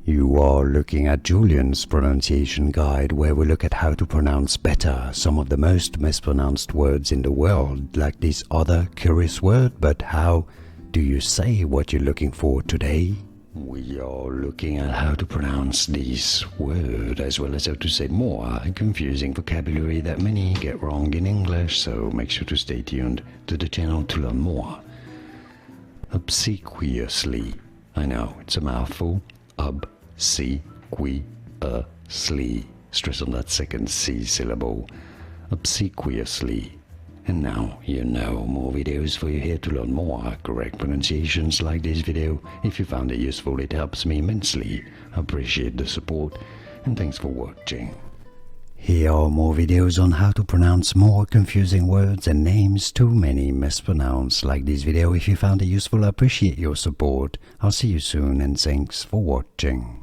You are looking at Julian's pronunciation guide, where we look at how to pronounce better some of the most mispronounced words in the world, like this other curious word. But how do you say what you're looking for today? We are looking at how to pronounce this word, as well as how to say more confusing vocabulary that many get wrong in English, so make sure to stay tuned to the channel to learn more. Obsequiously. I know, it's a mouthful. Obsequiously. Stress on that second C syllable. Obsequiously. And now you know more videos for you here to learn more correct pronunciations like this video. If you found it useful, it helps me immensely. I appreciate the support, and thanks for watching. Here are more videos on how to pronounce more confusing words and names too many mispronounced like this video. If you found it useful, I appreciate your support. I'll see you soon, and thanks for watching.